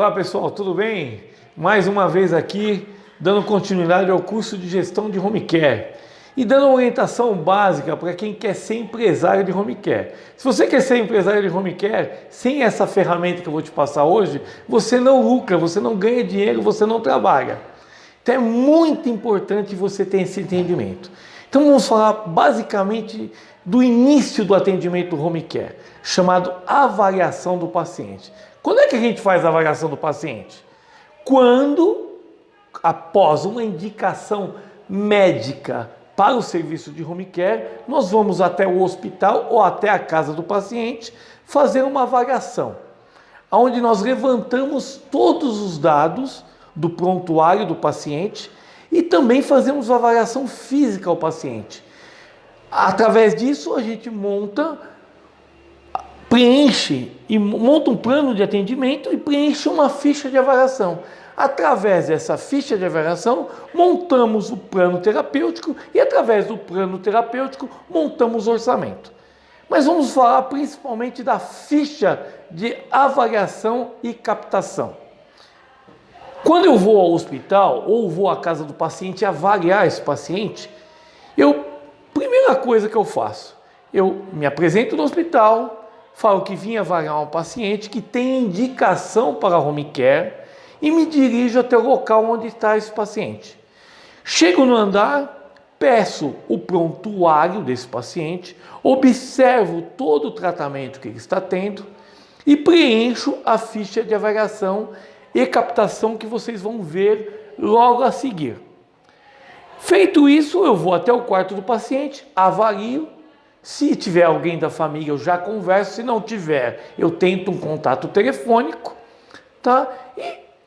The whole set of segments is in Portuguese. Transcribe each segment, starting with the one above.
Olá pessoal, tudo bem? Mais uma vez aqui, dando continuidade ao curso de gestão de home care e dando uma orientação básica para quem quer ser empresário de home care. Se você quer ser empresário de home care, sem essa ferramenta que eu vou te passar hoje, você não lucra, você não ganha dinheiro, você não trabalha. Então é muito importante você ter esse entendimento. Então vamos falar basicamente do início do atendimento home care, chamado avaliação do paciente. Quando é que a gente faz a avaliação do paciente? Quando, após uma indicação médica para o serviço de home care, nós vamos até o hospital ou até a casa do paciente fazer uma avaliação, onde nós levantamos todos os dados do prontuário do paciente e também fazemos uma avaliação física ao paciente. Através disso, a gente preenche e monta um plano de atendimento e preenche uma ficha de avaliação. Através dessa ficha de avaliação, montamos o plano terapêutico e através do plano terapêutico, montamos o orçamento. Mas vamos falar principalmente da ficha de avaliação e captação. Quando eu vou ao hospital ou vou à casa do paciente avaliar esse paciente, primeira coisa que eu faço, eu me apresento no hospital, falo que vim avaliar um paciente que tem indicação para home care e me dirijo até o local onde está esse paciente. Chego no andar, peço o prontuário desse paciente, observo todo o tratamento que ele está tendo e preencho a ficha de avaliação e captação que vocês vão ver logo a seguir. Feito isso, eu vou até o quarto do paciente, avalio. Se tiver alguém da família, eu já converso. Se não tiver, eu tento um contato telefônico, tá? E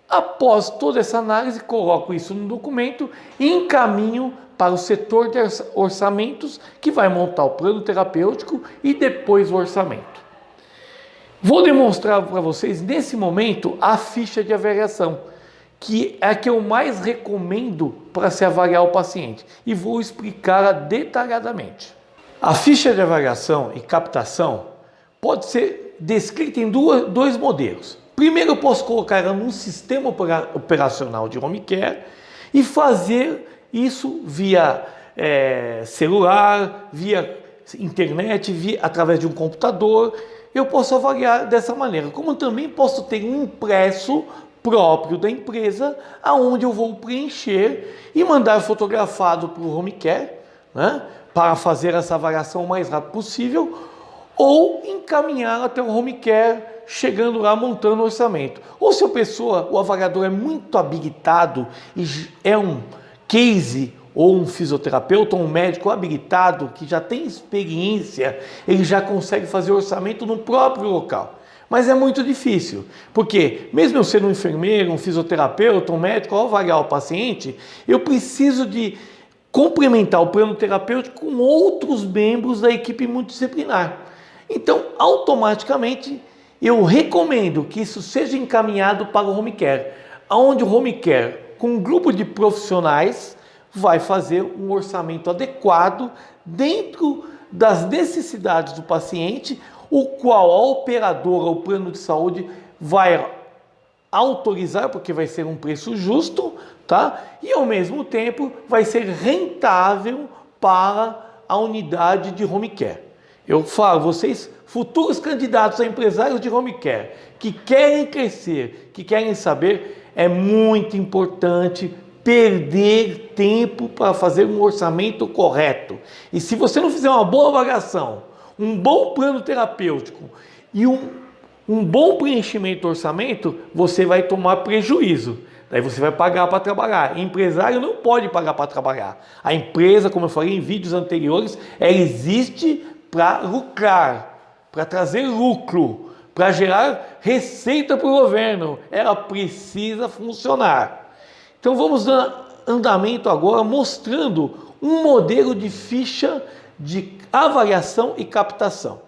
após toda essa análise, coloco isso no documento e encaminho para o setor de orçamentos, que vai montar o plano terapêutico e depois o orçamento. Vou demonstrar para vocês, nesse momento, a ficha de avaliação, que é a que eu mais recomendo para se avaliar o paciente, e vou explicá-la detalhadamente. A ficha de avaliação e captação pode ser descrita em dois modelos. Primeiro, eu posso colocar ela num sistema operacional de home care e fazer isso via celular, via internet, através de um computador. Eu posso avaliar dessa maneira, como também posso ter um impresso próprio da empresa, aonde eu vou preencher e mandar fotografado para o home care, né, para fazer essa avaliação o mais rápido possível, ou encaminhar até o home care, chegando lá montando o orçamento. Ou se o avaliador é muito habilitado e é um case ou um fisioterapeuta ou um médico habilitado que já tem experiência, ele já consegue fazer o orçamento no próprio local. Mas é muito difícil, porque mesmo eu sendo um enfermeiro, um fisioterapeuta, um médico, ao avaliar o paciente, eu preciso de complementar o plano terapêutico com outros membros da equipe multidisciplinar. Então, automaticamente, eu recomendo que isso seja encaminhado para o home care, onde o home care, com um grupo de profissionais, vai fazer um orçamento adequado dentro das necessidades do paciente, o qual a operadora, o plano de saúde, vai autorizar, porque vai ser um preço justo, tá? E ao mesmo tempo vai ser rentável para a unidade de home care. Eu falo, vocês, futuros candidatos a empresários de home care, que querem crescer, que querem saber, é muito importante perder tempo para fazer um orçamento correto. E se você não fizer uma boa avaliação, um bom plano terapêutico e um bom preenchimento do orçamento, você vai tomar prejuízo. Daí você vai pagar para trabalhar. Empresário não pode pagar para trabalhar. A empresa, como eu falei em vídeos anteriores, ela existe para lucrar, para trazer lucro, para gerar receita para o governo. Ela precisa funcionar. Então vamos dar andamento agora mostrando um modelo de ficha de avaliação e captação.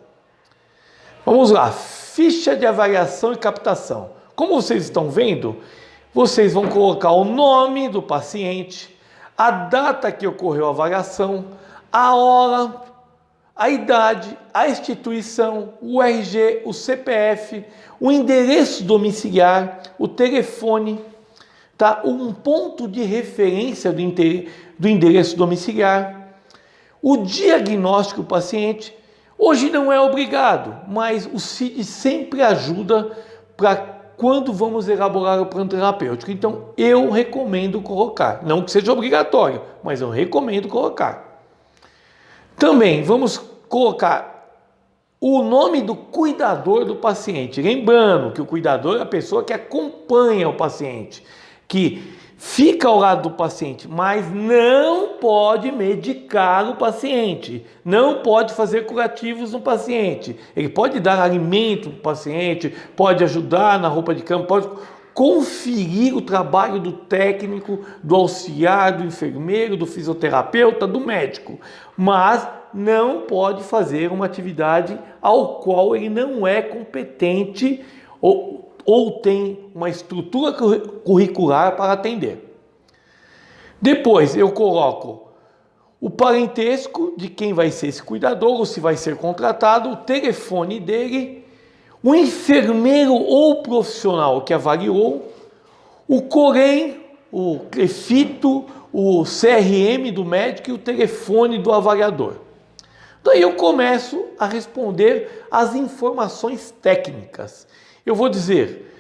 Vamos lá, ficha de avaliação e captação. Como vocês estão vendo, vocês vão colocar o nome do paciente, a data que ocorreu a avaliação, a hora, a idade, a instituição, o RG, o CPF, o endereço domiciliar, o telefone, tá? Um ponto de referência do endereço domiciliar, o diagnóstico do paciente. Hoje não é obrigado, mas o CID sempre ajuda para quando vamos elaborar o plano terapêutico. Então eu recomendo colocar, não que seja obrigatório, mas eu recomendo colocar. Também vamos colocar o nome do cuidador do paciente. Lembrando que o cuidador é a pessoa que acompanha o paciente, que fica ao lado do paciente, mas não pode medicar o paciente, não pode fazer curativos no paciente. Ele pode dar alimento para o paciente, pode ajudar na roupa de cama, pode conferir o trabalho do técnico, do auxiliar, do enfermeiro, do fisioterapeuta, do médico, mas não pode fazer uma atividade ao qual ele não é competente ou tem uma estrutura curricular para atender. Depois eu coloco o parentesco de quem vai ser esse cuidador, ou se vai ser contratado, o telefone dele, o enfermeiro ou profissional que avaliou, o COREM, o CLEFITO, o CRM do médico e o telefone do avaliador. Daí eu começo a responder as informações técnicas. Eu vou dizer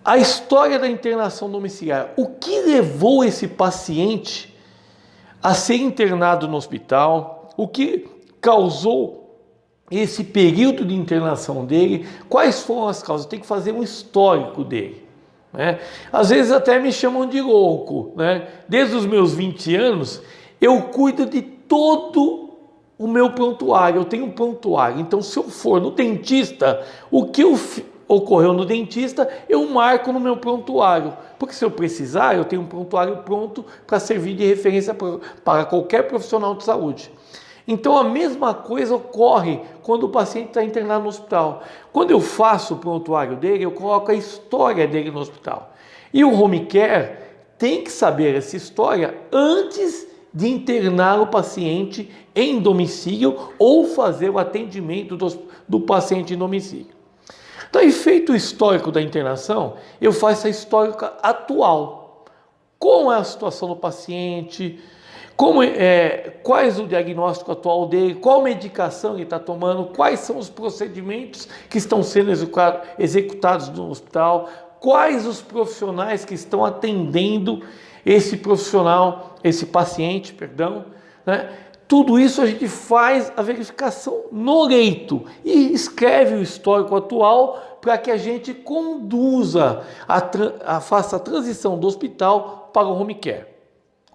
a história da internação domiciliar, o que levou esse paciente a ser internado no hospital, o que causou esse período de internação dele, quais foram as causas, tem que fazer um histórico dele, né? Às vezes até me chamam de louco, né? Desde os meus 20 anos eu cuido de todo o meu prontuário, eu tenho um prontuário, então se eu for no dentista, o que ocorreu no dentista, eu marco no meu prontuário, porque se eu precisar, eu tenho um prontuário pronto para servir de referência para qualquer profissional de saúde. Então a mesma coisa ocorre quando o paciente está internado no hospital. Quando eu faço o prontuário dele, eu coloco a história dele no hospital. E o home care tem que saber essa história antes de internar o paciente em domicílio ou fazer o atendimento do paciente em domicílio. Daí, feito o histórico da internação, eu faço a histórica atual. Como é a situação do paciente, quais o diagnóstico atual dele, qual medicação ele está tomando, quais são os procedimentos que estão sendo executados no hospital, quais os profissionais que estão atendendo esse paciente, né? Tudo isso a gente faz a verificação no leito e escreve o histórico atual para que a gente conduza, faça a transição do hospital para o home care,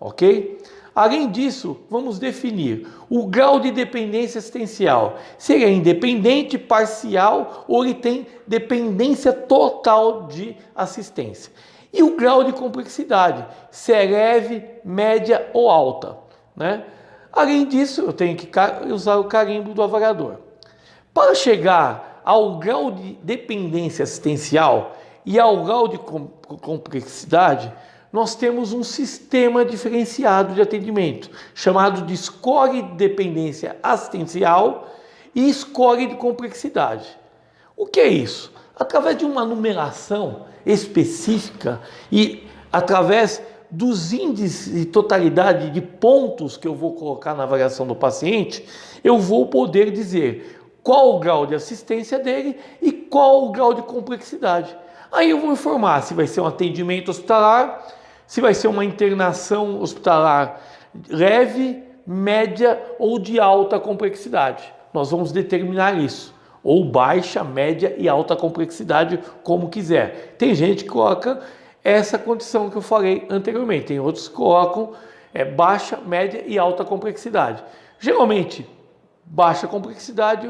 ok? Além disso, vamos definir o grau de dependência assistencial. Se ele é independente, parcial ou ele tem dependência total de assistência. E o grau de complexidade, se é leve, média ou alta, né? Além disso, eu tenho que usar o carimbo do avaliador. Para chegar ao grau de dependência assistencial e ao grau de complexidade, nós temos um sistema diferenciado de atendimento, chamado de score de dependência assistencial e score de complexidade. O que é isso? Através de uma numeração específica e através dos índices de totalidade de pontos que eu vou colocar na avaliação do paciente, eu vou poder dizer qual o grau de assistência dele e qual o grau de complexidade. Aí eu vou informar se vai ser um atendimento hospitalar, se vai ser uma internação hospitalar leve, média ou de alta complexidade. Nós vamos determinar isso, ou baixa, média e alta complexidade, como quiser. Tem gente que coloca essa condição que eu falei anteriormente. Tem outros que colocam baixa, média e alta complexidade. Geralmente, baixa complexidade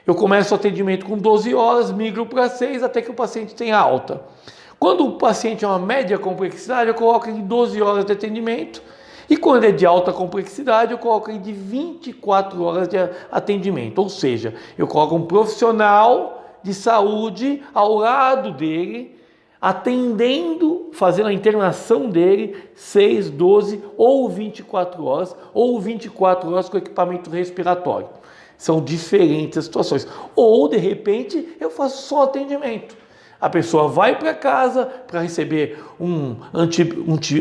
eu começo o atendimento com 12 horas, migro para 6 até que o paciente tenha alta. Quando o paciente é uma média complexidade, eu coloco em 12 horas de atendimento. E quando é de alta complexidade, eu coloco em de 24 horas de atendimento. Ou seja, eu coloco um profissional de saúde ao lado dele, atendendo, fazendo a internação dele 6, 12 ou 24 horas, ou 24 horas com equipamento respiratório. São diferentes as situações. Ou, de repente, eu faço só atendimento. A pessoa vai para casa para receber um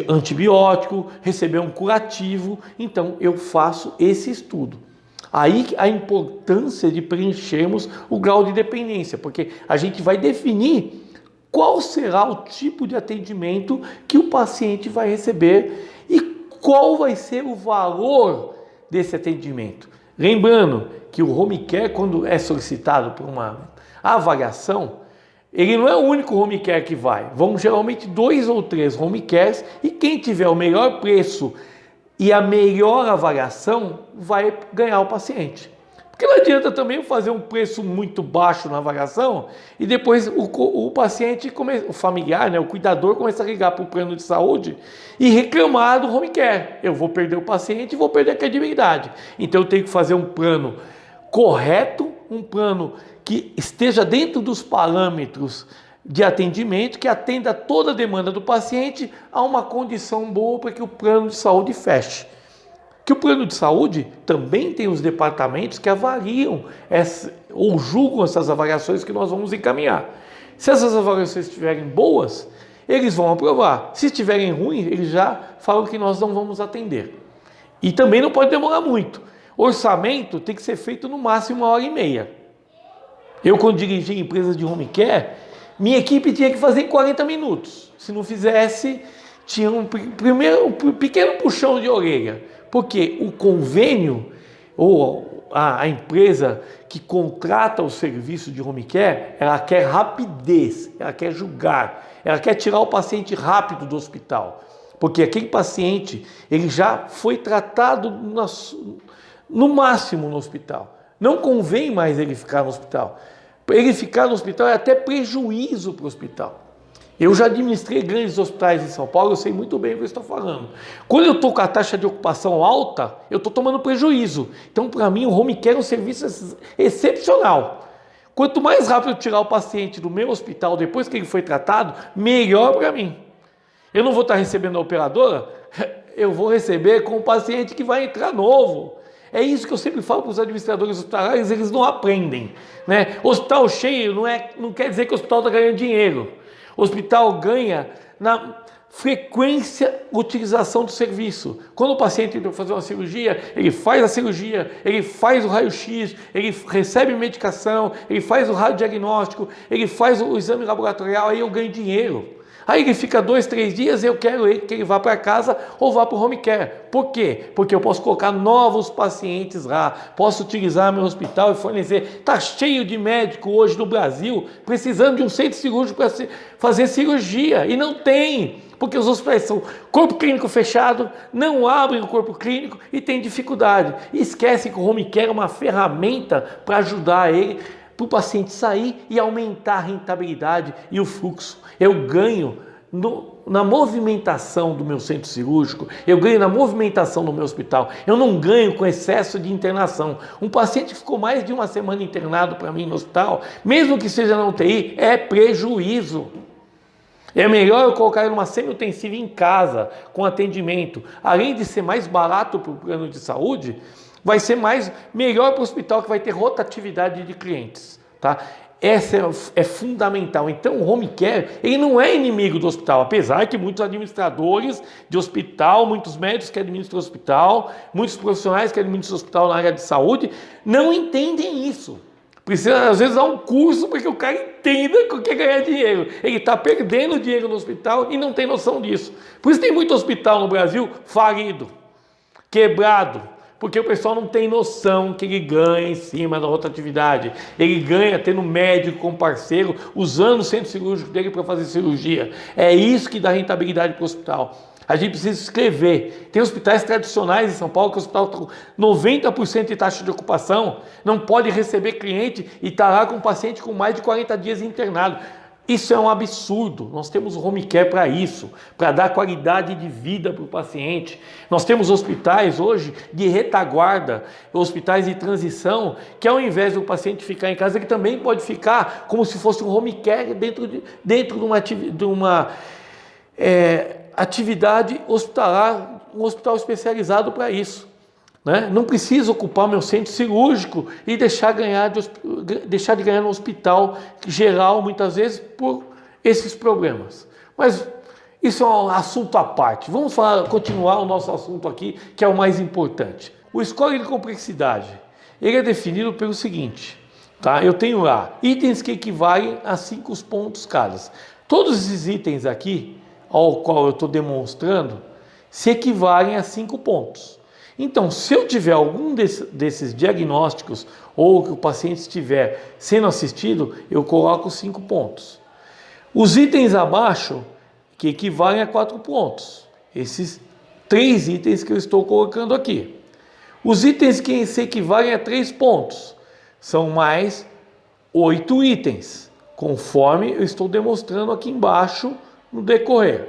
antibiótico, receber um curativo. Então, eu faço esse estudo. Aí a importância de preenchermos o grau de dependência, porque a gente vai definir qual será o tipo de atendimento que o paciente vai receber e qual vai ser o valor desse atendimento. Lembrando que o home care, quando é solicitado por uma avaliação, ele não é o único home care que vai. Vão geralmente 2 ou 3 home cares e quem tiver o melhor preço e a melhor avaliação vai ganhar o paciente. Porque não adianta também fazer um preço muito baixo na avaliação e depois o paciente, o familiar, né, o cuidador começa a ligar para o plano de saúde e reclamar do home care. Eu vou perder o paciente e vou perder a credibilidade. Então eu tenho que fazer um plano correto, um plano que esteja dentro dos parâmetros de atendimento, que atenda toda a demanda do paciente a uma condição boa para que o plano de saúde feche. Que o plano de saúde também tem os departamentos que avaliam ou julgam essas avaliações que nós vamos encaminhar. Se essas avaliações estiverem boas, eles vão aprovar. Se estiverem ruins, eles já falam que nós não vamos atender. E também não pode demorar muito. Orçamento tem que ser feito no máximo 1h30. Eu, quando dirigi empresa de home care, minha equipe tinha que fazer em 40 minutos. Se não fizesse, tinha um pequeno puxão de orelha. Porque o convênio ou a empresa que contrata o serviço de home care, ela quer rapidez, ela quer julgar, ela quer tirar o paciente rápido do hospital. Porque aquele paciente, ele já foi tratado no máximo no hospital. Não convém mais ele ficar no hospital. Ele ficar no hospital é até prejuízo para o hospital. Eu já administrei grandes hospitais em São Paulo, eu sei muito bem o que eu estou falando. Quando eu estou com a taxa de ocupação alta, eu estou tomando prejuízo. Então, para mim, o home care é um serviço excepcional. Quanto mais rápido eu tirar o paciente do meu hospital depois que ele foi tratado, melhor para mim. Eu não vou estar recebendo a operadora, eu vou receber com o paciente que vai entrar novo. É isso que eu sempre falo para os administradores hospitalares, eles não aprendem, né? Hospital cheio não quer dizer que o hospital está ganhando dinheiro. O hospital ganha na frequência de utilização do serviço. Quando o paciente entra para fazer uma cirurgia, ele faz a cirurgia, ele faz o raio-x, ele recebe medicação, ele faz o radiodiagnóstico, ele faz o exame laboratorial, aí eu ganho dinheiro. Aí ele fica 2, 3 dias e eu quero que ele vá para casa ou vá para o home care. Por quê? Porque eu posso colocar novos pacientes lá, posso utilizar meu hospital e fornecer. Está cheio de médico hoje no Brasil precisando de um centro cirúrgico para fazer cirurgia e não tem. Porque os hospitais são corpo clínico fechado, não abrem o corpo clínico e tem dificuldade. E esquecem que o home care é uma ferramenta para ajudar ele, para o paciente sair e aumentar a rentabilidade e o fluxo. Eu ganho na movimentação do meu centro cirúrgico, eu ganho na movimentação do meu hospital, eu não ganho com excesso de internação. Um paciente que ficou mais de uma semana internado para mim no hospital, mesmo que seja na UTI, é prejuízo. É melhor eu colocar ele numa semi-intensiva em casa, com atendimento. Além de ser mais barato para o plano de saúde, vai ser melhor para o hospital, que vai ter rotatividade de clientes, tá? Essa é fundamental. Então o home care, ele não é inimigo do hospital, apesar que muitos administradores de hospital, muitos médicos que administram hospital, muitos profissionais que administram hospital na área de saúde, não entendem isso. Precisa, às vezes, dar um curso para que o cara entenda o que é ganhar dinheiro. Ele está perdendo dinheiro no hospital e não tem noção disso. Por isso tem muito hospital no Brasil falido, quebrado, porque o pessoal não tem noção que ele ganha em cima da rotatividade. Ele ganha tendo médico como parceiro, usando o centro cirúrgico dele para fazer cirurgia. É isso que dá rentabilidade para o hospital. A gente precisa escrever. Tem hospitais tradicionais em São Paulo que o hospital está com 90% de taxa de ocupação, não pode receber cliente e está lá com um paciente com mais de 40 dias internado. Isso é um absurdo. Nós temos o home care para isso, para dar qualidade de vida para o paciente. Nós temos hospitais hoje de retaguarda, hospitais de transição, que ao invés do paciente ficar em casa, ele também pode ficar como se fosse um home care dentro de uma atividade hospitalar, um hospital especializado para isso. Né? Não preciso ocupar meu centro cirúrgico e deixar de ganhar no hospital geral, muitas vezes, por esses problemas. Mas isso é um assunto à parte. Vamos continuar o nosso assunto aqui, que é o mais importante. O score de complexidade, ele é definido pelo seguinte, tá? Eu tenho lá itens que equivalem a 5 pontos cada. Todos esses itens aqui, ao qual eu estou demonstrando, se equivalem a 5 pontos. Então, se eu tiver algum desses diagnósticos ou que o paciente estiver sendo assistido, eu coloco 5 pontos. Os itens abaixo, que equivalem a 4 pontos. Esses 3 itens que eu estou colocando aqui. Os itens que se equivalem a 3 pontos são mais 8 itens, conforme eu estou demonstrando aqui embaixo no decorrer.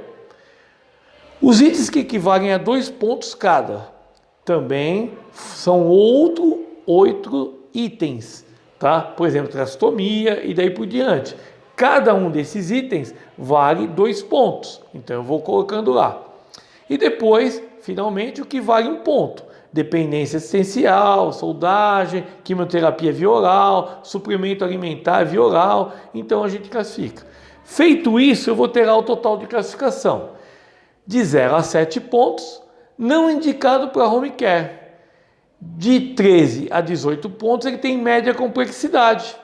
Os itens que equivalem a 2 pontos cada também são 8 itens, tá? Por exemplo, tracostomia e daí por diante. Cada um desses itens vale 2 pontos, então eu vou colocando lá. E depois, finalmente, o que vale 1 ponto. Dependência assistencial, soldagem, quimioterapia via oral, suprimento alimentar via oral, então a gente classifica. Feito isso, eu vou ter lá o total de classificação. De 0 a 7 pontos, não indicado para home care. De 13 a 18 pontos, ele tem média complexidade.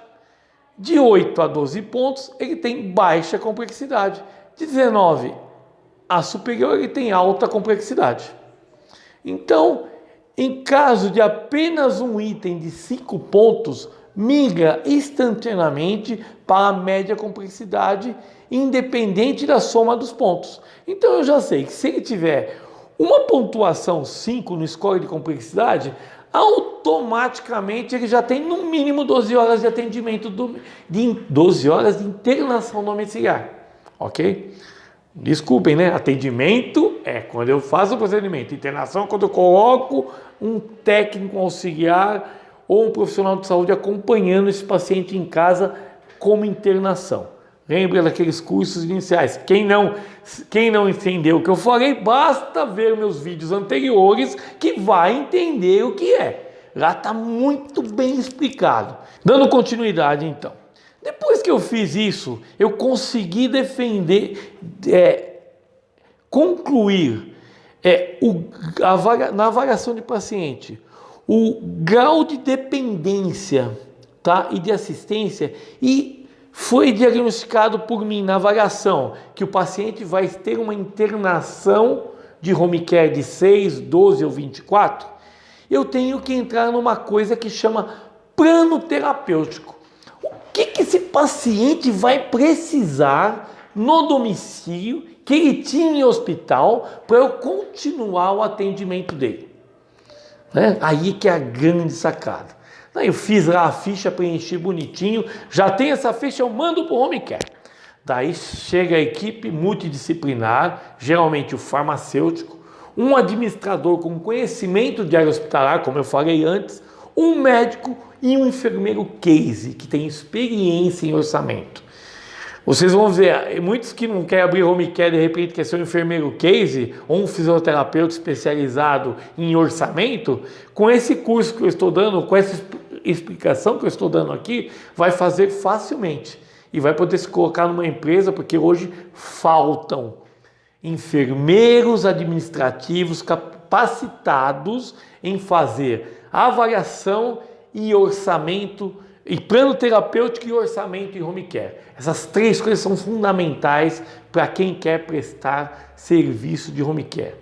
De 8 a 12 pontos, ele tem baixa complexidade. De 19 a superior, ele tem alta complexidade. Então, em caso de apenas um item de 5 pontos, migra instantaneamente para a média complexidade, independente da soma dos pontos. Então, eu já sei que se ele tiver uma pontuação 5 no score de complexidade, automaticamente ele já tem no mínimo 12 horas de atendimento, 12 horas de internação domiciliar, ok? Desculpem, né? Atendimento é quando eu faço o procedimento, internação é quando eu coloco um técnico auxiliar ou um profissional de saúde acompanhando esse paciente em casa como internação. Lembra daqueles cursos iniciais? Quem não entendeu o que eu falei, basta ver meus vídeos anteriores que vai entender o que é. Lá está muito bem explicado. Dando continuidade, então. Depois que eu fiz isso, eu consegui concluir na avaliação de paciente o grau de dependência, tá? E de assistência, e foi diagnosticado por mim na avaliação que o paciente vai ter uma internação de home care de 6, 12 ou 24, eu tenho que entrar numa coisa que chama plano terapêutico. O que esse paciente vai precisar no domicílio que ele tinha em hospital para eu continuar o atendimento dele? Né? Aí que é a grande sacada. Eu fiz lá a ficha, preenchi bonitinho, já tem essa ficha, eu mando para o home care. Daí chega a equipe multidisciplinar, geralmente o farmacêutico, um administrador com conhecimento de área hospitalar, como eu falei antes, um médico e um enfermeiro case, que tem experiência em orçamento. Vocês vão ver, muitos que não querem abrir home care, de repente quer ser um enfermeiro case ou um fisioterapeuta especializado em orçamento, com esse curso que eu estou dando, com essa explicação que eu estou dando aqui, vai fazer facilmente e vai poder se colocar numa empresa, porque hoje faltam enfermeiros administrativos capacitados em fazer avaliação e orçamento, e plano terapêutico e orçamento em home care. Essas 3 coisas são fundamentais para quem quer prestar serviço de home care.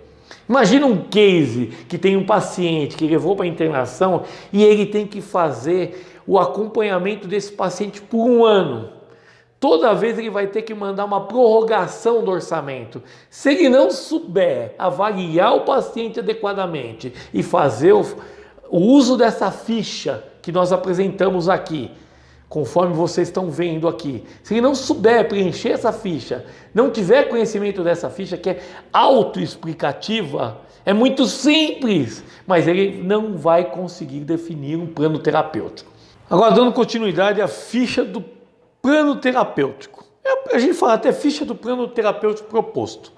Imagina um case que tem um paciente que levou para internação e ele tem que fazer o acompanhamento desse paciente por 1 ano. Toda vez ele vai ter que mandar uma prorrogação do orçamento. Se ele não souber avaliar o paciente adequadamente e fazer o uso dessa ficha que nós apresentamos aqui, conforme vocês estão vendo aqui. Se ele não souber preencher essa ficha, não tiver conhecimento dessa ficha que é autoexplicativa, é muito simples, mas ele não vai conseguir definir um plano terapêutico. Agora, dando continuidade à ficha do plano terapêutico. A gente fala até ficha do plano terapêutico proposto.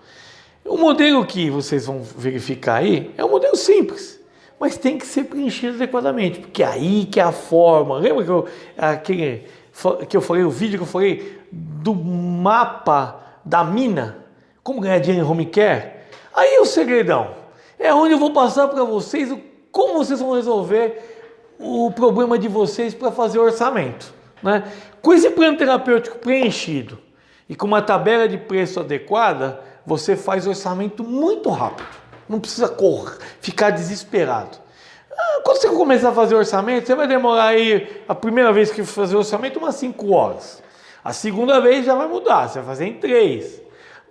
O modelo que vocês vão verificar aí é um modelo simples, mas tem que ser preenchido adequadamente, porque aí que é a forma. Lembra que eu falei, o vídeo que eu falei do mapa da mina? Como ganhar dinheiro em home care? Aí é o segredão. É onde eu vou passar para vocês como vocês vão resolver o problema de vocês para fazer orçamento, né? Com esse plano terapêutico preenchido e com uma tabela de preço adequada, você faz orçamento muito rápido. Não precisa ficar desesperado. Quando você começar a fazer orçamento, você vai demorar aí, a primeira vez que fazer orçamento, umas 5 horas. A segunda vez já vai mudar, você vai fazer em 3.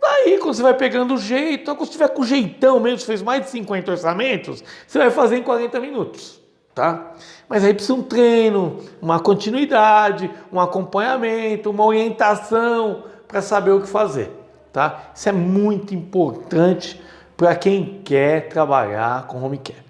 Daí, quando você vai pegando o jeito, quando você tiver com jeitão mesmo, você fez mais de 50 orçamentos, você vai fazer em 40 minutos. Tá? Mas aí precisa um treino, uma continuidade, um acompanhamento, uma orientação para saber o que fazer, tá? Isso é muito importante para quem quer trabalhar com home care.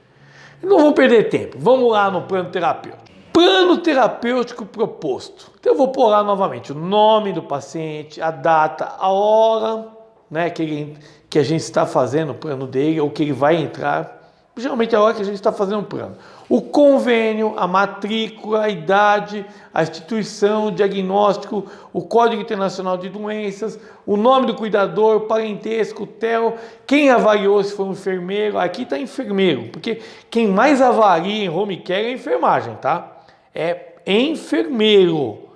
Não vamos perder tempo, vamos lá no plano terapêutico. Plano terapêutico proposto. Então eu vou pôr lá novamente o nome do paciente, a data, a hora, né, que a gente está fazendo o plano dele, ou que ele vai entrar. Geralmente é a hora que a gente está fazendo um plano. O convênio, a matrícula, a idade, a instituição, o diagnóstico, o Código Internacional de Doenças, o nome do cuidador, o parentesco, o TEL, quem avaliou, se foi um enfermeiro. Aqui está enfermeiro, porque quem mais avalia em home care é a enfermagem, tá? É enfermeiro.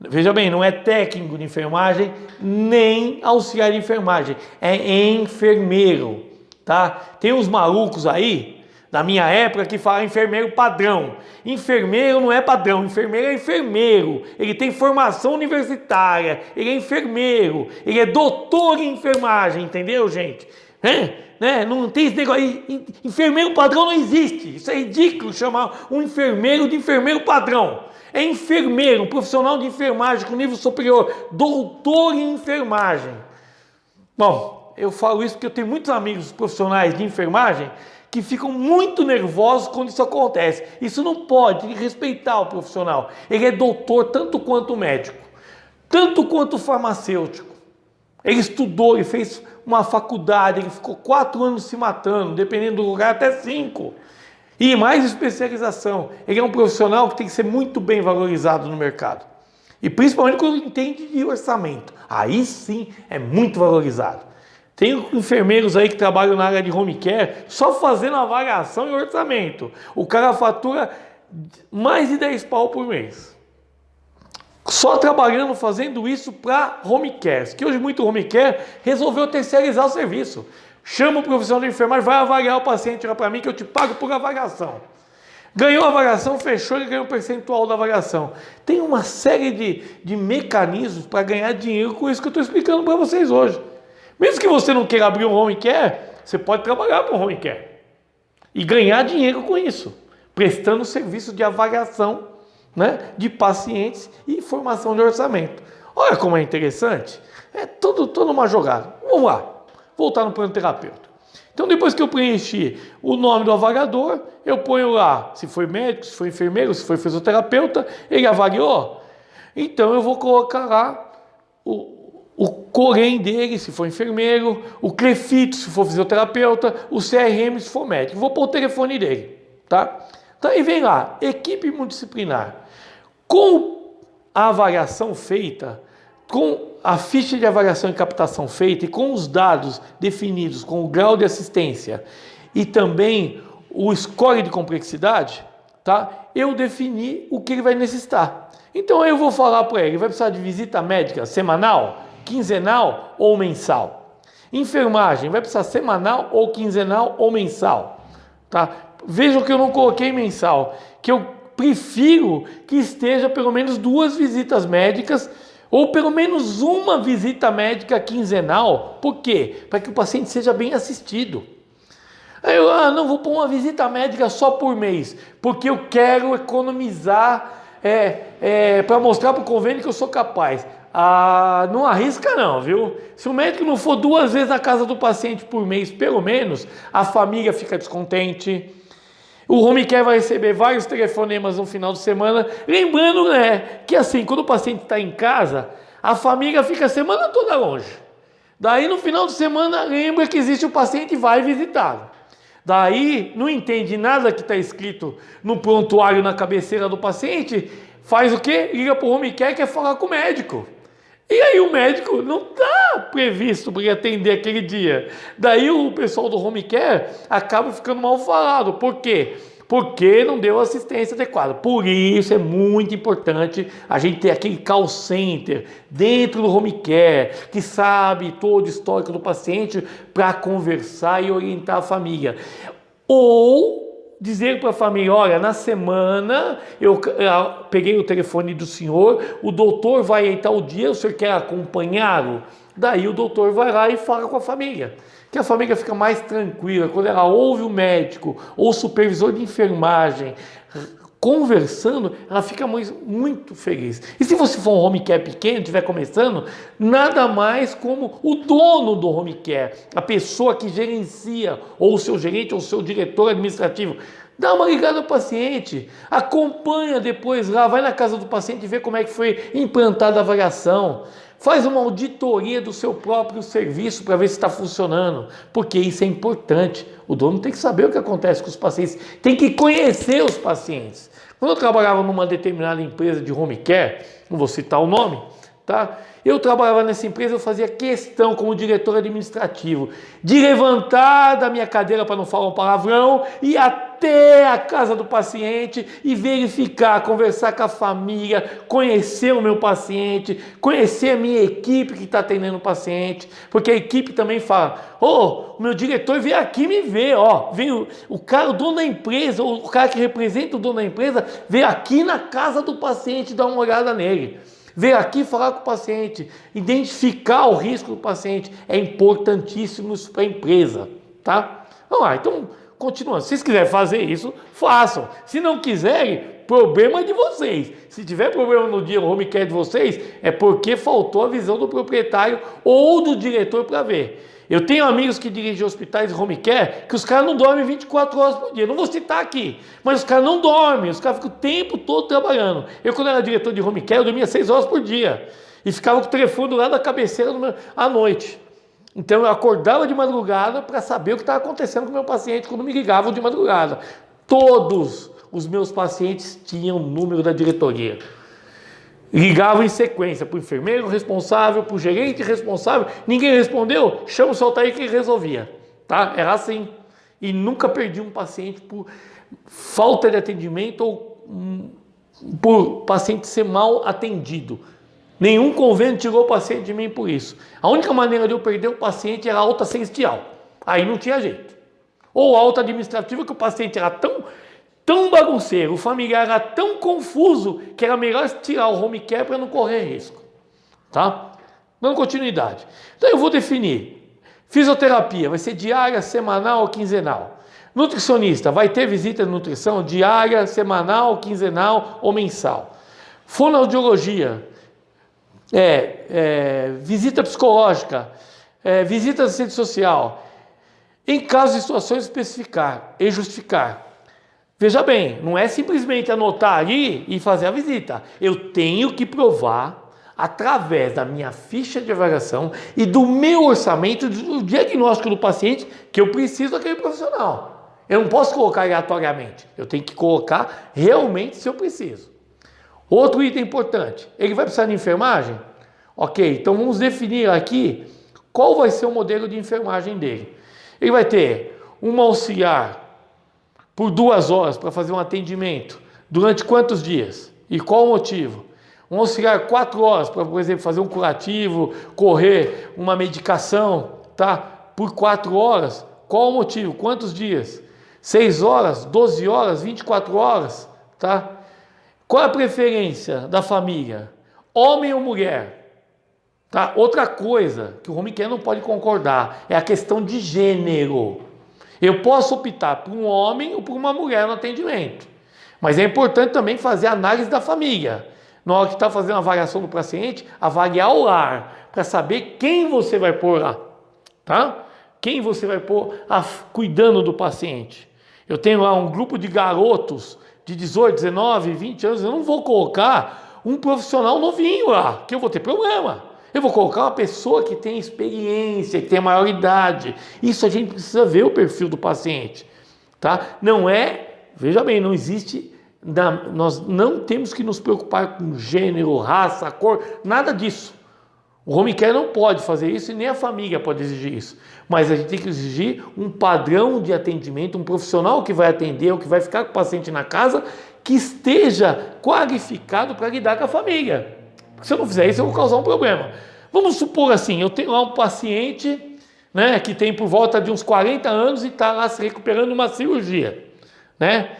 Veja bem, não é técnico de enfermagem, nem auxiliar de enfermagem, é enfermeiro. Tá? Tem uns malucos aí, da minha época, que falam enfermeiro padrão. Enfermeiro não é padrão, enfermeiro é enfermeiro. Ele tem formação universitária, ele é enfermeiro, ele é doutor em enfermagem, entendeu, gente? Né? Não tem esse negócio aí, enfermeiro padrão não existe. Isso é ridículo chamar um enfermeiro de enfermeiro padrão. É enfermeiro, um profissional de enfermagem com nível superior, doutor em enfermagem. Bom, eu falo isso porque eu tenho muitos amigos profissionais de enfermagem que ficam muito nervosos quando isso acontece. Isso não pode, tem que respeitar o profissional. Ele é doutor tanto quanto médico, tanto quanto farmacêutico. Ele estudou, ele fez uma faculdade, ele ficou 4 anos se matando, dependendo do lugar, até 5. E mais especialização. Ele é um profissional que tem que ser muito bem valorizado no mercado. E principalmente quando entende de orçamento. Aí sim é muito valorizado. Tem enfermeiros aí que trabalham na área de home care só fazendo avaliação e orçamento. O cara fatura mais de 10 pau por mês. Só trabalhando, fazendo isso para home care. Que hoje muito home care resolveu terceirizar o serviço. Chama o profissional de enfermagem, vai avaliar o paciente lá para mim que eu te pago por avaliação. Ganhou a avaliação, fechou, ele ganhou um percentual da avaliação. Tem uma série de mecanismos para ganhar dinheiro com isso que eu estou explicando para vocês hoje. Mesmo que você não queira abrir um home care, você pode trabalhar para um home care e ganhar dinheiro com isso, prestando serviço de avaliação, né, de pacientes e formação de orçamento. Olha como é interessante. É toda uma jogada. Vamos lá, voltar no plano terapêutico. Então, depois que eu preenchi o nome do avaliador, eu ponho lá se foi médico, se foi enfermeiro, se foi fisioterapeuta, ele avaliou. Então, eu vou colocar lá o COREM dele, se for enfermeiro, o CLEFIT, se for fisioterapeuta, o CRM, se for médico. Vou pôr o telefone dele, tá? Então aí vem lá, equipe multidisciplinar. Com a avaliação feita, com a ficha de avaliação e captação feita e com os dados definidos, com o grau de assistência e também o score de complexidade, tá? Eu defini o que ele vai necessitar. Então eu vou falar para ele, vai precisar de visita médica semanal, quinzenal ou mensal. Enfermagem, vai precisar semanal ou quinzenal ou mensal, tá? Vejam que eu não coloquei mensal, que eu prefiro que esteja pelo menos 2 visitas médicas ou pelo menos uma visita médica quinzenal. Por quê? Para que o paciente seja bem assistido. Aí eu não vou pôr uma visita médica só por mês, porque eu quero economizar para mostrar para o convênio que eu sou capaz. Ah, não arrisca não, viu? Se o médico não for 2 vezes na casa do paciente por mês, pelo menos, a família fica descontente. O home care vai receber vários telefonemas no final de semana. Lembrando, né, que assim, quando o paciente está em casa, a família fica a semana toda longe. Daí no final de semana, lembra que existe o paciente e vai visitá-lo. Daí não entende nada que está escrito no prontuário na cabeceira do paciente, faz o quê? Liga para o home care e quer falar com o médico. E aí o médico não está previsto para atender aquele dia. Daí o pessoal do home care acaba ficando mal falado. Por quê? Porque não deu assistência adequada. Por isso é muito importante a gente ter aquele call center dentro do home care, que sabe todo o histórico do paciente para conversar e orientar a família. Ou dizer para a família, olha, na semana eu peguei o telefone do senhor, o doutor vai em tal dia, o senhor quer acompanhá-lo? Daí o doutor vai lá e fala com a família. Que a família fica mais tranquila, quando ela ouve o médico ou o supervisor de enfermagem conversando, ela fica muito feliz. E se você for um home care pequeno, estiver começando, nada mais como o dono do home care, a pessoa que gerencia, ou o seu gerente, ou o seu diretor administrativo, dá uma ligada ao paciente, acompanha depois lá, vai na casa do paciente e vê como é que foi implantada a avaliação. Faz uma auditoria do seu próprio serviço para ver se está funcionando, porque isso é importante. O dono tem que saber o que acontece com os pacientes, tem que conhecer os pacientes. Quando eu trabalhava numa determinada empresa de home care, não vou citar o nome, tá? Eu trabalhava nessa empresa, eu fazia questão, como diretor administrativo, de levantar da minha cadeira, para não falar um palavrão, e até a casa do paciente e verificar, conversar com a família, conhecer o meu paciente, conhecer a minha equipe que está atendendo o paciente, porque a equipe também fala, o meu diretor veio aqui me ver, veio o cara, o dono da empresa, o cara que representa o dono da empresa, veio aqui na casa do paciente dar uma olhada nele. Vir aqui falar com o paciente, identificar o risco do paciente, é importantíssimo isso para a empresa, tá? Vamos lá, então, continuando. Se vocês quiserem fazer isso, façam. Se não quiserem, problema é de vocês. Se tiver problema no dia no home care de vocês, é porque faltou a visão do proprietário ou do diretor para ver. Eu tenho amigos que dirigem hospitais de home care que os caras não dormem 24 horas por dia. Não vou citar aqui, mas os caras não dormem, os caras ficam o tempo todo trabalhando. Eu, quando era diretor de home care, eu dormia 6 horas por dia e ficava com o telefone do lado da cabeceira à noite. Então eu acordava de madrugada para saber o que estava acontecendo com o meu paciente quando me ligavam de madrugada. Todos os meus pacientes tinham o número da diretoria. Ligavam em sequência para o enfermeiro responsável, para o gerente responsável, ninguém respondeu, chama o Saltair que ele resolvia, tá? Era assim, e nunca perdi um paciente por falta de atendimento ou por paciente ser mal atendido. Nenhum convênio tirou o paciente de mim por isso. A única maneira de eu perder o paciente era alta celestial, aí não tinha jeito. Ou alta administrativa, que o paciente era tão bagunceiro, o familiar era tão confuso que era melhor tirar o home care para não correr risco, tá? Dando continuidade. Então eu vou definir. Fisioterapia vai ser diária, semanal ou quinzenal. Nutricionista vai ter visita de nutrição diária, semanal, quinzenal ou mensal. Fonoaudiologia, visita psicológica, visita de assistente social. Em caso de situações especificar e justificar. Veja bem, não é simplesmente anotar ali e fazer a visita. Eu tenho que provar, através da minha ficha de avaliação e do meu orçamento, do diagnóstico do paciente, que eu preciso daquele profissional. Eu não posso colocar aleatoriamente. Eu tenho que colocar realmente se eu preciso. Outro item importante, ele vai precisar de enfermagem? Ok, então vamos definir aqui qual vai ser o modelo de enfermagem dele. Ele vai ter uma auxiliar por 2 horas para fazer um atendimento. Durante quantos dias? E qual o motivo? Um auxiliar 4 horas para, por exemplo, fazer um curativo, correr uma medicação, tá? Por 4 horas. Qual o motivo? Quantos dias? 6 horas, 12 horas, 24 horas, tá? Qual a preferência da família? Homem ou mulher? Tá? Outra coisa que o home care não pode concordar é a questão de gênero. Eu posso optar por um homem ou por uma mulher no atendimento, Mas é importante também fazer análise da família. Na hora que está fazendo a avaliação do paciente, avaliar o lar, para saber quem você vai pôr lá, tá? Quem você vai pôr cuidando do paciente. Eu tenho lá um grupo de garotos de 18, 19, 20 anos, eu não vou colocar um profissional novinho lá, que eu vou ter problema. Eu vou colocar uma pessoa que tem experiência, que tem maior idade. Isso a gente precisa ver o perfil do paciente, tá? Não é, veja bem, não existe, nós não temos que nos preocupar com gênero, raça, cor, nada disso. O home care não pode fazer isso e nem a família pode exigir isso. Mas a gente tem que exigir um padrão de atendimento, um profissional que vai atender ou que vai ficar com o paciente na casa, que esteja qualificado para lidar com a família. Porque se eu não fizer isso, eu vou causar um problema. Vamos supor assim, eu tenho lá um paciente, né, que tem por volta de uns 40 anos e está lá se recuperando de uma cirurgia, né?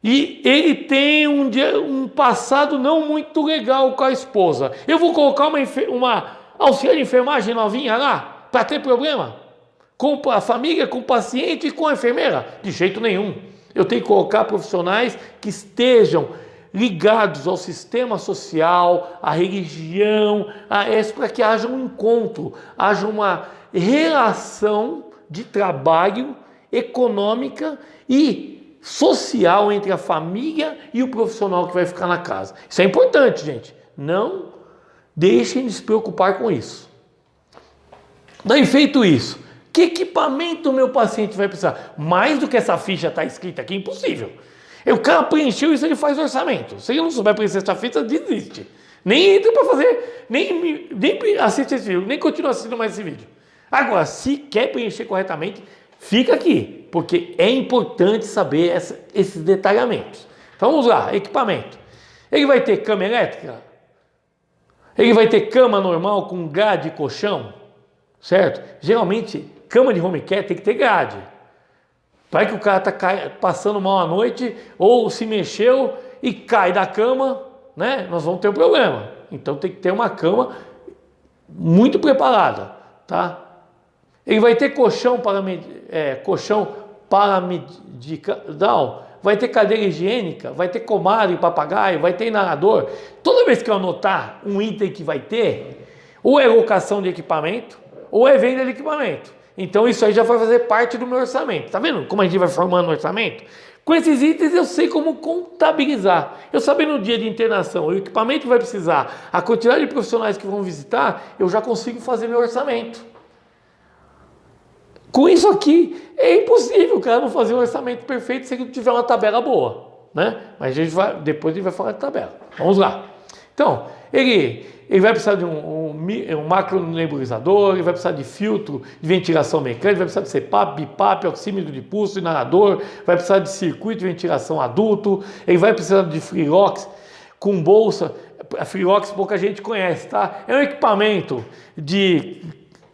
E ele tem um passado não muito legal com a esposa. Eu vou colocar uma auxiliar de enfermagem novinha lá para ter problema? Com a família, com o paciente e com a enfermeira? De jeito nenhum. Eu tenho que colocar profissionais que estejam ligados ao sistema social, à religião, para que haja um encontro, haja uma relação de trabalho econômica e social entre a família e o profissional que vai ficar na casa. Isso é importante, gente. Não deixem de se preocupar com isso. Daí, feito isso, que equipamento o meu paciente vai precisar? Mais do que essa ficha está escrita aqui, impossível. O cara preencheu isso, ele faz orçamento. Se ele não souber preencher essa ficha, desiste. Nem entra para fazer, nem assiste esse vídeo, nem continua assistindo mais esse vídeo. Agora, se quer preencher corretamente, fica aqui, porque é importante saber esses detalhamentos. Então vamos lá, equipamento. Ele vai ter cama elétrica? Ele vai ter cama normal com grade e colchão? Certo? Geralmente, cama de home care tem que ter grade. Vai que o cara está passando mal à noite ou se mexeu e cai da cama, né? Nós vamos ter um problema. Então tem que ter uma muito preparada, tá? Ele vai ter colchão paramedical, vai ter cadeira higiênica, vai ter comadre, papagaio, vai ter inalador. Toda vez que eu anotar um item que vai ter, ou é locação de equipamento, ou é venda de equipamento. Então isso aí já vai fazer parte do meu orçamento. Tá vendo como a gente vai formando o orçamento? Com esses itens eu sei como contabilizar. Eu sabendo no dia de internação, o equipamento que vai precisar, a quantidade de profissionais que vão visitar, eu já consigo fazer meu orçamento. Com isso aqui, é impossível o cara não fazer um orçamento perfeito se ele não tiver uma tabela boa, né? Mas depois a gente vai falar de tabela. Vamos lá. Então, ele vai precisar de um macronebulizador, ele vai precisar de filtro de ventilação mecânica, vai precisar de CPAP, BIPAP, oxímetro de pulso, inalador, vai precisar de circuito de ventilação adulto, ele vai precisar de Freelox com bolsa. A Freelox pouca gente conhece, tá? É um equipamento de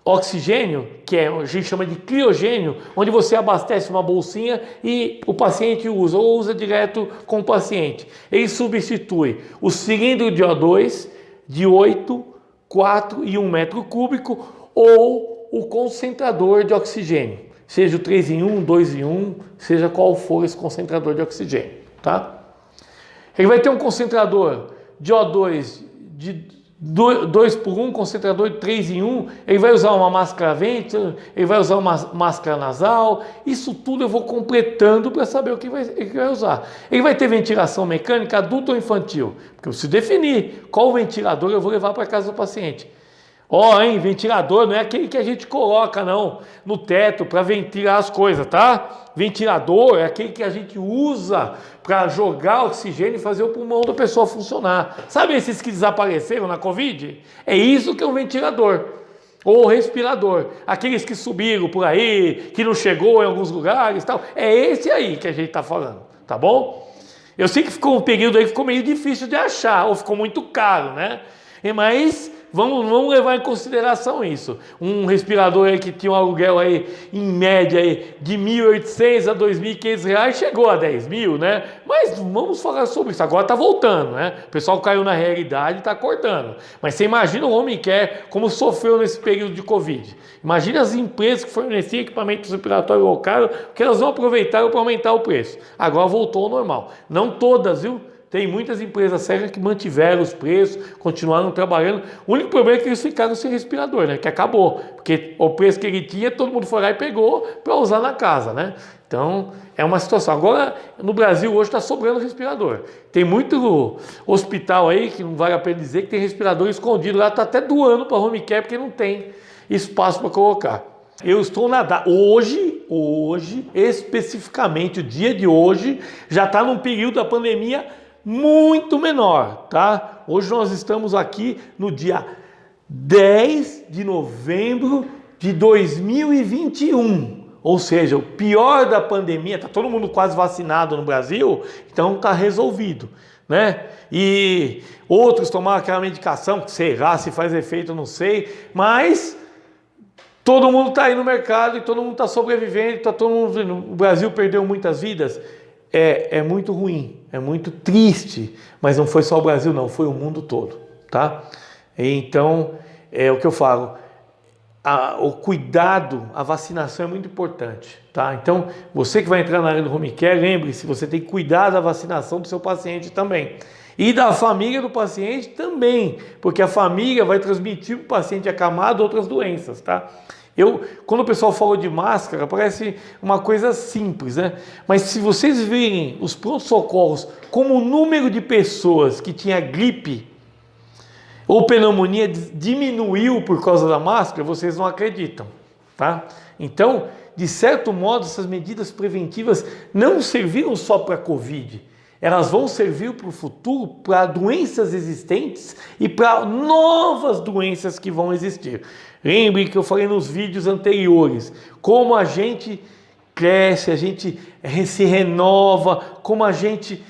oxigênio, que a gente chama de criogênio, onde você abastece uma bolsinha e o paciente usa, ou usa direto com o paciente. Ele substitui o cilindro de O2 de 8, 4 e 1 metro cúbico ou o concentrador de oxigênio, seja o 3 em 1, 2 em 1, seja qual for esse concentrador de oxigênio, tá? Ele vai ter um concentrador de O2 de 2 por 1, concentrador de 3 em 1, ele vai usar uma máscara vento, ele vai usar uma máscara nasal, isso tudo eu vou completando para saber o que ele vai usar. Ele vai ter ventilação mecânica adulto ou infantil, porque eu preciso definir qual ventilador eu vou levar para casa do paciente. Ventilador não é aquele que a gente coloca, não, no teto para ventilar as coisas, tá? Ventilador é aquele que a gente usa para jogar oxigênio e fazer o pulmão da pessoa funcionar. Sabe esses que desapareceram na Covid? É isso que é um ventilador. Ou respirador. Aqueles que subiram por aí, que não chegou em alguns lugares e tal. É esse aí que a gente está falando, tá bom? Eu sei que ficou um período aí que ficou meio difícil de achar, ou ficou muito caro, né? Mas vamos levar em consideração isso. Um respirador aí que tinha um aluguel aí, em média aí, de R$ 1.800 a R$ 2.500, chegou a 10 mil, né? Mas vamos falar sobre isso. Agora está voltando, né? O pessoal caiu na realidade e está cortando. Mas você imagina o home care como sofreu nesse período de Covid. Imagina as empresas que forneciam equipamento respiratório local, que elas não aproveitaram para aumentar o preço. Agora voltou ao normal. Não todas, viu? Tem muitas empresas sérias que mantiveram os preços, continuaram trabalhando. O único problema é que eles ficaram sem respirador, né? Que acabou. Porque o preço que ele tinha, todo mundo foi lá e pegou para usar na casa, né? Então, é uma situação. Agora, no Brasil, hoje está sobrando respirador. Tem muito hospital aí, que não vale a pena dizer, que tem respirador escondido lá, está até doando para home care, porque não tem espaço para colocar. Eu estou hoje, especificamente, o dia de hoje, já está num período da pandemia muito menor, tá? Hoje nós estamos aqui no dia 10 de novembro de 2021, ou seja, o pior da pandemia, tá todo mundo quase vacinado no Brasil, então tá resolvido, né? E outros tomaram aquela medicação, que sei lá se faz efeito, eu não sei, mas todo mundo está aí no mercado e todo mundo está sobrevivendo, o Brasil perdeu muitas vidas. É muito ruim, é muito triste, mas não foi só o Brasil não, foi o mundo todo, tá? Então, é o que eu falo, o cuidado, a vacinação é muito importante, tá? Então, você que vai entrar na área do home care, lembre-se, você tem que cuidar da vacinação do seu paciente também. E da família do paciente também, porque a família vai transmitir para o paciente acamado outras doenças, tá? Quando o pessoal falou de máscara, parece uma coisa simples, né? Mas se vocês virem os prontos-socorros como o número de pessoas que tinha gripe ou pneumonia diminuiu por causa da máscara, vocês não acreditam, tá? Então, de certo modo, essas medidas preventivas não serviram só para a Covid. Elas vão servir para o futuro, para doenças existentes e para novas doenças que vão existir. Lembre que eu falei nos vídeos anteriores, como a gente cresce, a gente se renova, como a gente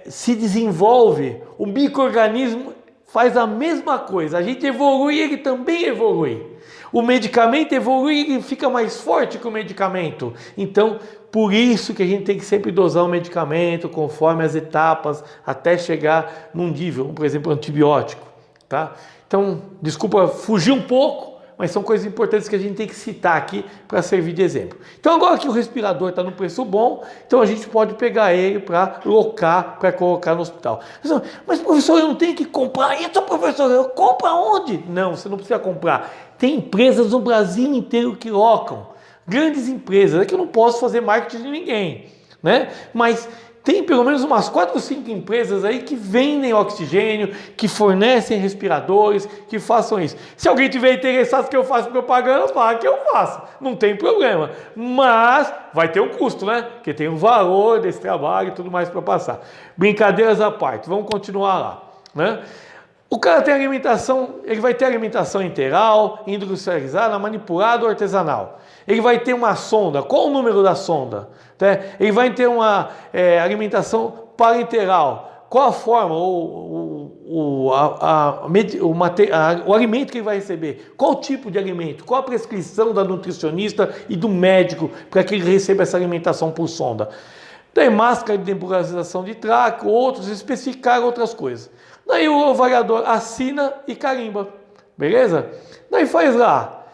se desenvolve. O micro-organismo faz a mesma coisa, a gente evolui, ele também evolui. O medicamento evolui, ele fica mais forte que o medicamento. Então, por isso que a gente tem que sempre dosar o medicamento conforme as etapas, até chegar num nível, por exemplo, antibiótico, tá? Então, desculpa fugir um pouco, mas são coisas importantes que a gente tem que citar aqui para servir de exemplo. Então, agora que o respirador está no preço bom, então a gente pode pegar ele para locar, para colocar no hospital. Mas professor, eu não tenho que comprar. Então, professor, eu compro aonde? Não, você não precisa comprar. Tem empresas no Brasil inteiro que locam. Grandes empresas. É que eu não posso fazer marketing de ninguém, né? Mas tem pelo menos umas 4 ou 5 empresas aí que vendem oxigênio, que fornecem respiradores, que façam isso. Se alguém tiver interessado que eu faça propaganda, fala que eu faço. Não tem problema. Mas vai ter um custo, né? Porque tem um valor desse trabalho e tudo mais para passar. Brincadeiras à parte. Vamos continuar lá, né? O cara tem alimentação, ele vai ter alimentação integral, industrializada, manipulada ou artesanal. Ele vai ter uma sonda. Qual o número da sonda? Ele vai ter uma alimentação parenteral. Qual a forma, o alimento que ele vai receber? Qual o tipo de alimento? Qual a prescrição da nutricionista e do médico para que ele receba essa alimentação por sonda? Tem máscara de nebulização de tráqueo, outros especificaram outras coisas. Daí o avaliador assina e carimba, beleza? Daí faz lá,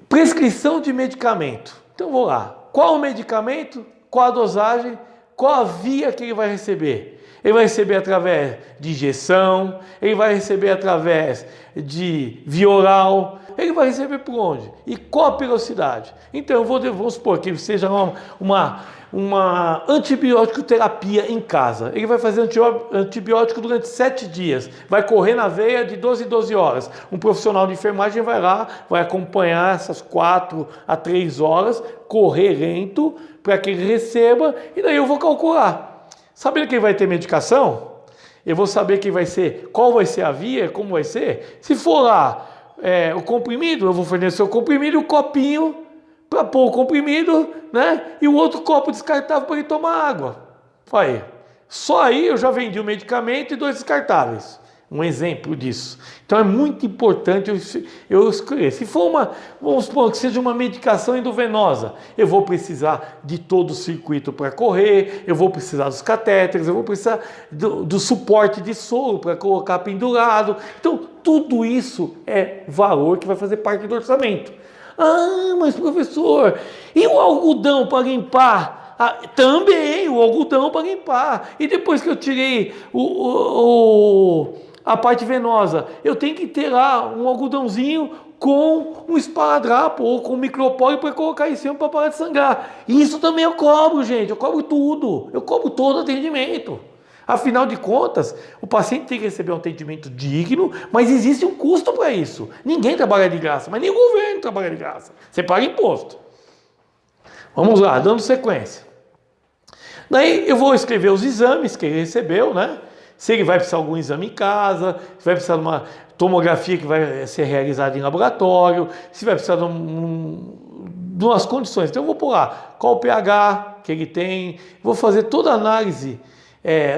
prescrição de medicamento. Então vou lá, qual o medicamento, qual a dosagem, qual a via que ele vai receber? Ele vai receber através de injeção, ele vai receber através de via oral, ele vai receber por onde? E qual a velocidade? Então vamos supor que seja uma antibiótico terapia em casa. Ele vai fazer antibiótico durante 7 dias. Vai correr na veia de 12 em 12 horas. Um profissional de enfermagem vai lá, vai acompanhar essas 4 a 3 horas, correr lento, para que ele receba, e daí eu vou calcular. Sabendo que ele vai ter medicação, eu vou saber qual vai ser a via, como vai ser. Se for lá o comprimido, eu vou fornecer o comprimido e o copinho para pôr o comprimido, né? E o outro copo descartável para ele tomar água. Aí. Só aí eu já vendi o medicamento e 2 descartáveis. Um exemplo disso. Então é muito importante eu escolher. Se for vamos supor que seja uma medicação endovenosa, eu vou precisar de todo o circuito para correr, eu vou precisar dos catéteres, eu vou precisar do suporte de soro para colocar pendurado. Então tudo isso é valor que vai fazer parte do orçamento. Ah, mas professor, e o algodão para limpar? Também o algodão para limpar. E depois que eu tirei a parte venosa, eu tenho que ter lá um algodãozinho com um esparadrapo ou com um micropólio para colocar em cima para parar de sangrar. Isso também eu cobro, gente. Eu cobro tudo. Eu cobro todo atendimento. Afinal de contas, o paciente tem que receber um atendimento digno, mas existe um custo para isso. Ninguém trabalha de graça, mas nem o governo trabalha de graça. Você paga imposto. Vamos lá, dando sequência. Daí eu vou escrever os exames que ele recebeu, né? Se ele vai precisar de algum exame em casa, se vai precisar de uma tomografia que vai ser realizada em laboratório, se vai precisar de umas condições. Então eu vou pôr lá qual o pH que ele tem, vou fazer toda a análise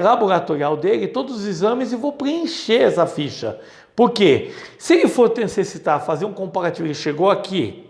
laboratorial dele, todos os exames e vou preencher essa ficha. Por quê? Se ele for necessitar fazer um comparativo, ele chegou aqui,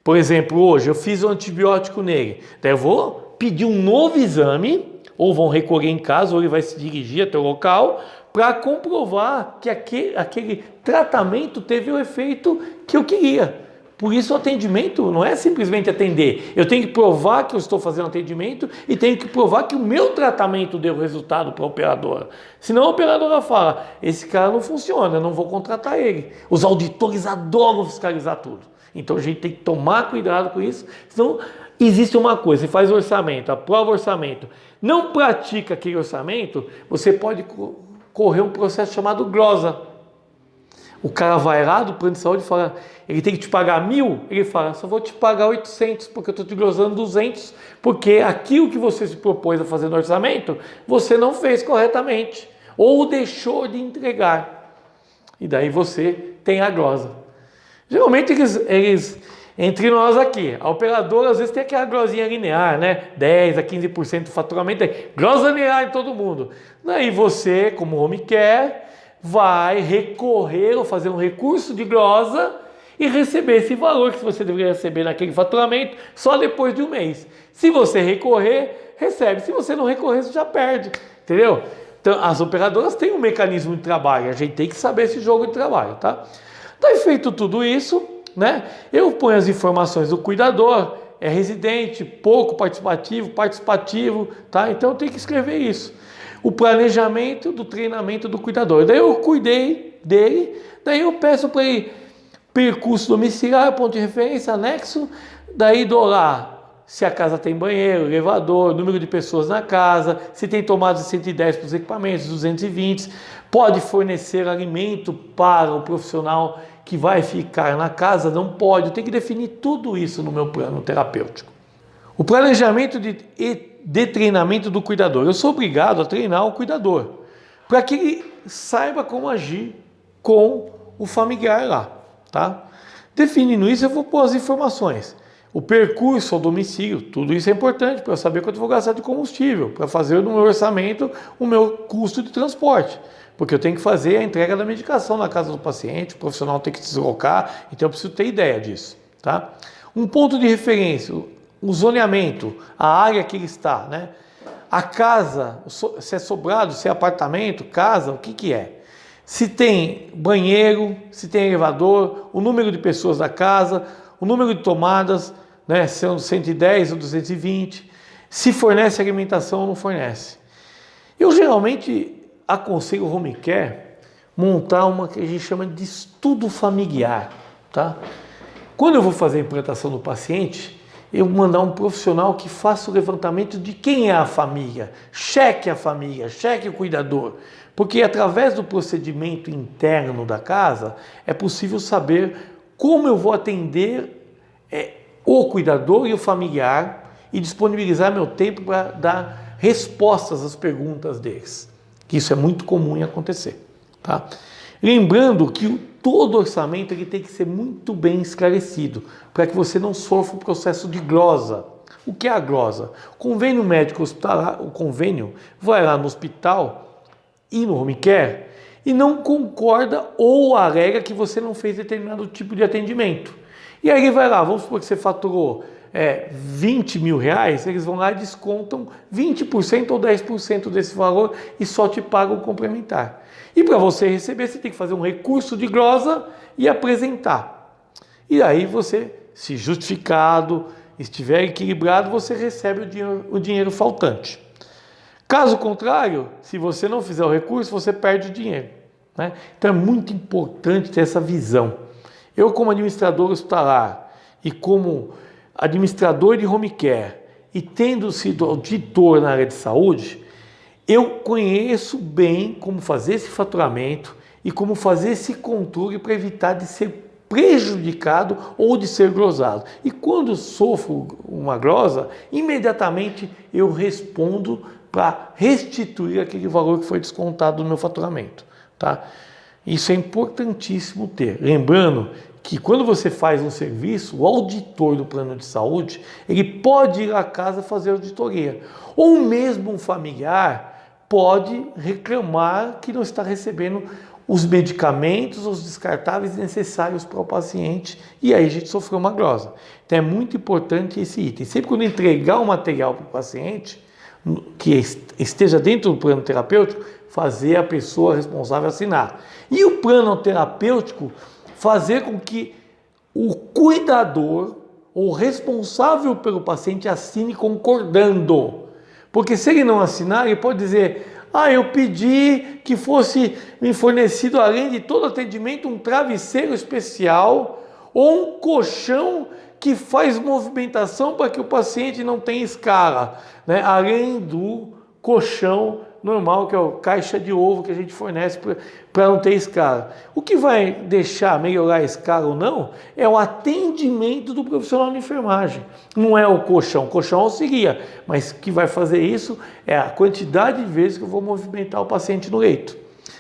por exemplo, hoje eu fiz um antibiótico nele, daí eu vou pedir um novo exame, ou vão recolher em casa, ou ele vai se dirigir até o local, para comprovar que aquele tratamento teve o efeito que eu queria. Por isso o atendimento não é simplesmente atender. Eu tenho que provar que eu estou fazendo atendimento e tenho que provar que o meu tratamento deu resultado para a operadora. Senão a operadora fala, esse cara não funciona, eu não vou contratar ele. Os auditores adoram fiscalizar tudo. Então a gente tem que tomar cuidado com isso. Senão existe uma coisa, você faz orçamento, aprova o orçamento, não pratica aquele orçamento, você pode correr um processo chamado glosa. O cara vai lá do plano de saúde e fala, ele tem que te pagar 1.000, ele fala, só vou te pagar 800, porque eu estou te glosando 200, porque aquilo que você se propôs a fazer no orçamento, você não fez corretamente, ou deixou de entregar. E daí você tem a glosa. Geralmente eles entre nós aqui, a operadora às vezes tem aquela glosinha linear, né? 10 a 15% do faturamento, glosa linear em todo mundo. Daí você, como home care, vai recorrer ou fazer um recurso de glosa e receber esse valor que você deveria receber naquele faturamento só depois de um mês. Se você recorrer, recebe. Se você não recorrer, você já perde. Entendeu? Então, as operadoras têm um mecanismo de trabalho. A gente tem que saber esse jogo de trabalho, tá? Daí feito tudo isso, né? Eu ponho as informações do cuidador, é residente, pouco participativo, tá? Então eu tenho que escrever isso. O planejamento do treinamento do cuidador. Daí eu cuidei dele, daí eu peço para ele percurso domiciliar, ponto de referência, anexo, daí dou lá se a casa tem banheiro, elevador, número de pessoas na casa, se tem tomadas de 110 para os equipamentos, 220, pode fornecer alimento para o profissional que vai ficar na casa, não pode, eu tenho que definir tudo isso no meu plano terapêutico. O planejamento de treinamento do cuidador. Eu sou obrigado a treinar o cuidador, para que ele saiba como agir com o familiar lá, tá? Definindo isso, eu vou pôr as informações. O percurso ao domicílio, tudo isso é importante para eu saber quanto eu vou gastar de combustível, para fazer no meu orçamento o meu custo de transporte, porque eu tenho que fazer a entrega da medicação na casa do paciente, o profissional tem que se deslocar, então eu preciso ter ideia disso, tá? Um ponto de referência, o zoneamento, a área que ele está, né? A casa, se é sobrado, se é apartamento, casa, o que é? Se tem banheiro, se tem elevador, o número de pessoas da casa, o número de tomadas, né? São 110 ou 220, se fornece alimentação ou não fornece. Eu geralmente aconselho o home care montar uma que a gente chama de estudo familiar, tá? Quando eu vou fazer a implantação do paciente, eu mandar um profissional que faça o levantamento de quem é a família, cheque o cuidador, porque através do procedimento interno da casa é possível saber como eu vou atender o cuidador e o familiar e disponibilizar meu tempo para dar respostas às perguntas deles, que isso é muito comum em acontecer, tá? Lembrando que todo orçamento ele tem que ser muito bem esclarecido, para que você não sofra o processo de glosa. O que é a glosa? O convênio médico hospitalar, o convênio vai lá no hospital e no home care e não concorda ou alega que você não fez determinado tipo de atendimento. E aí ele vai lá, vamos supor que você faturou 20 mil reais, eles vão lá e descontam 20% ou 10% desse valor e só te pagam o complementar. E para você receber, você tem que fazer um recurso de glosa e apresentar. E aí você, se justificado, estiver equilibrado, você recebe o dinheiro faltante. Caso contrário, se você não fizer o recurso, você perde o dinheiro, né? Então é muito importante ter essa visão. Eu, como administrador hospitalar e como administrador de home care e tendo sido auditor na área de saúde, eu conheço bem como fazer esse faturamento e como fazer esse controle para evitar de ser prejudicado ou de ser glosado. E quando sofro uma glosa, imediatamente eu respondo para restituir aquele valor que foi descontado no meu faturamento, tá? Isso é importantíssimo ter. Lembrando que quando você faz um serviço, o auditor do plano de saúde, ele pode ir à casa fazer auditoria. Ou mesmo um familiar pode reclamar que não está recebendo os medicamentos, os descartáveis necessários para o paciente, e aí a gente sofreu uma glosa. Então é muito importante esse item. Sempre quando entregar o material para o paciente, que esteja dentro do plano terapêutico, fazer a pessoa responsável assinar. E o plano terapêutico fazer com que o cuidador ou responsável pelo paciente assine concordando. Porque se ele não assinar, ele pode dizer: eu pedi que fosse me fornecido, além de todo atendimento, um travesseiro especial ou um colchão que faz movimentação para que o paciente não tenha escala, né? Além do colchão normal, que é o caixa de ovo que a gente fornece para não ter escala. O que vai deixar melhorar a escala ou não é o atendimento do profissional de enfermagem. Não é o colchão auxilia, mas o que vai fazer isso é a quantidade de vezes que eu vou movimentar o paciente no leito.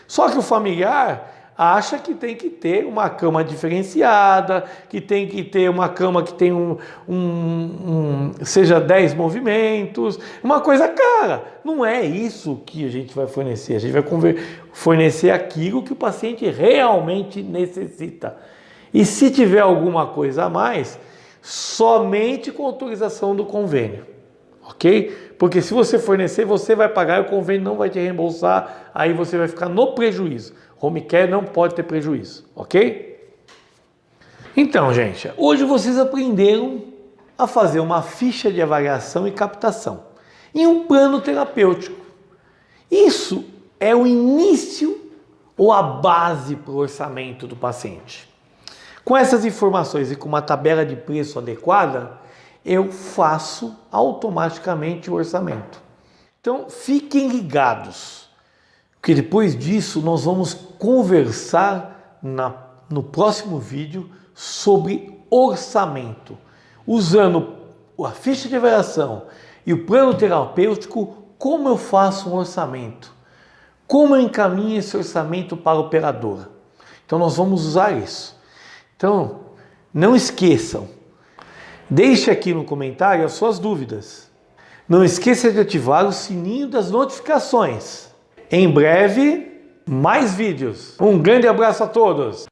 Só que o familiar acha que tem que ter uma cama diferenciada, que tem que ter uma cama que tem seja 10 movimentos, uma coisa cara. Não é isso que a gente vai fornecer. A gente vai fornecer aquilo que o paciente realmente necessita. E se tiver alguma coisa a mais, somente com autorização do convênio. Ok? Porque se você fornecer, você vai pagar e o convênio não vai te reembolsar, aí você vai ficar no prejuízo. Home care não pode ter prejuízo, ok? Então, gente, hoje vocês aprenderam a fazer uma ficha de avaliação e captação em um plano terapêutico. Isso é o início ou a base para o orçamento do paciente. Com essas informações e com uma tabela de preço adequada, eu faço automaticamente o orçamento. Então, fiquem ligados, porque depois disso nós vamos conversar no próximo vídeo sobre orçamento, usando a ficha de avaliação e o plano terapêutico, como eu faço um orçamento, como eu encaminho esse orçamento para a operadora. Então nós vamos usar isso. Então, não esqueçam, deixe aqui no comentário as suas dúvidas. Não esqueça de ativar o sininho das notificações. Em breve, mais vídeos. Um grande abraço a todos!